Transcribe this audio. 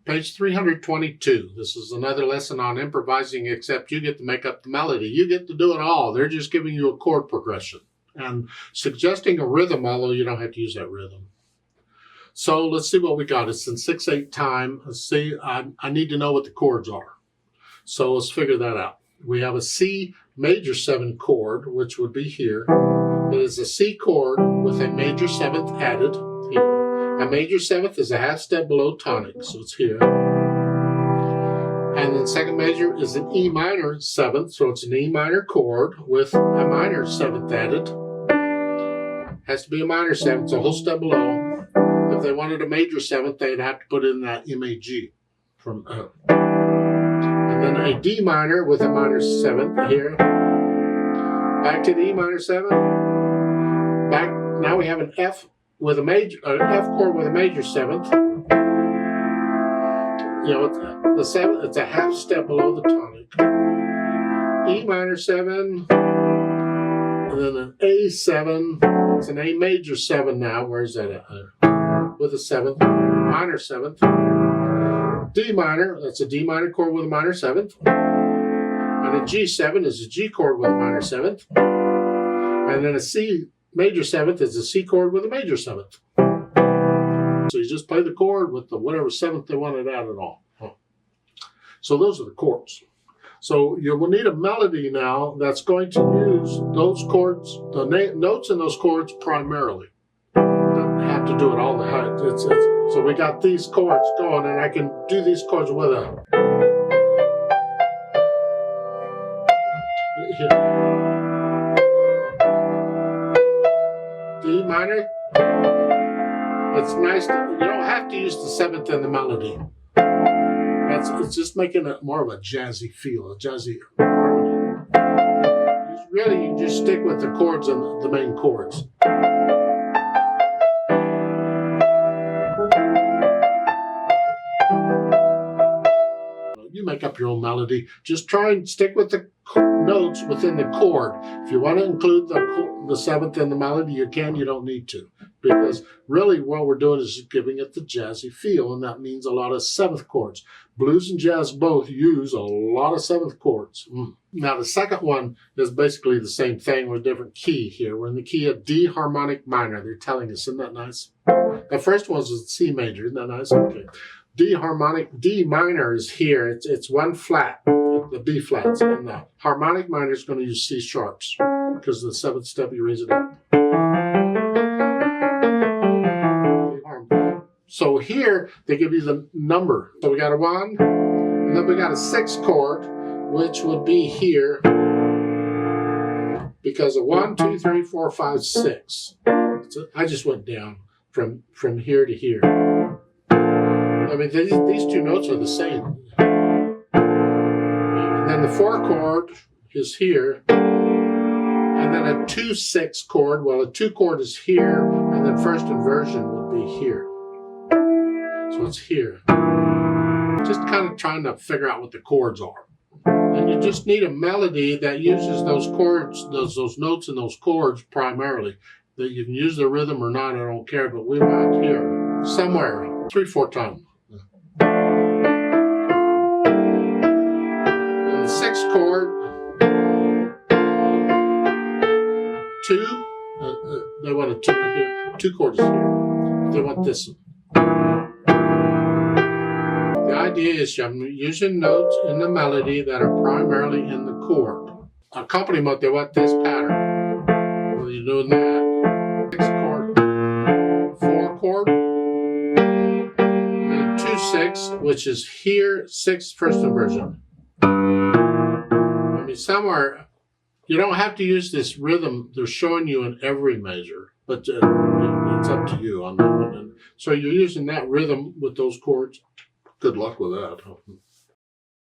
Page 322. This is another lesson on improvising, except you get to make up the melody. You get to do it all. They're just giving you a chord progression and suggesting a rhythm, although you don't have to use that rhythm. So let's see what we got. It's in 6/8 time. Let's see. I need to know what the chords are. So let's figure that out. We have a C major 7 chord, which would be here. It is a C chord with a major 7th added here. A major 7th is a half step below tonic, so it's here. And then second major is an E minor 7th, so it's an E minor chord with a minor 7th added. Has to be a minor 7th, so a whole step below. If they wanted a major 7th, they'd have to put in that MAG. And then a D minor with a minor 7th here. Back to the E minor 7. Back, now we have an F with an F chord with a major 7th. You know, the 7th, it's a half step below the tonic. E minor 7, and then an A7. It's an A major 7 now. Where's that at? With a 7th, minor 7th. D minor, that's a D minor chord with a minor 7th. And a G7 is a G chord with a minor 7th. And then a C major 7th is a C chord with a major 7th. So you just play the chord with the whatever 7th they wanted added on. So those are the chords. So you will need a melody now that's going to use those chords, the notes in those chords primarily. Don't have to do it all the time. So we got these chords going, and I can do these chords with a. D minor. It's nice. You don't have to use the 7th in the melody. It's just making it more of a jazzy feel, a jazzy harmony. Really, you just stick with the chords and the main chords. You make up your own melody. Just try and stick with the notes within the chord. If you want to include the 7th in the melody, you can. You don't need to. Because really what we're doing is giving it the jazzy feel, and that means a lot of 7th chords. Blues and jazz both use a lot of 7th chords. Now the second one is basically the same thing with a different key here. We're in the key of D harmonic minor. They're telling us, isn't that nice? The first one was C major, isn't that nice? Okay. D harmonic, D minor is here. It's one flat, the B flats, and the harmonic minor is going to use C sharps because the 7th step you raise it up. So here they give you the number. So we got a 1, and then we got a 6 chord, which would be here because of 1, 2, 3, 4, 5, 6. I just went down from here to here. I mean, these two notes are the same. And then the 4 chord is here. And then a 2/6 chord. Well, a 2 chord is here. And then first inversion would be here. So it's here. Just kind of trying to figure out what the chords are. And you just need a melody that uses those chords, those notes and those chords primarily. That you can use the rhythm or not, I don't care. But we want here somewhere 3/4 time. 6 chord, 2, they want a 2 here, 2 chords here, they want this one. The idea is I'm using notes in the melody that are primarily in the chord. Accompaniment, they want this pattern. Well, you're doing that. 6 chord, 4 chord, and 2/6, which is here, 6 first inversion. I mean, somewhere, you don't have to use this rhythm they're showing you in every measure, but it's up to you on that one. And so you're using that rhythm with those chords. Good luck with that.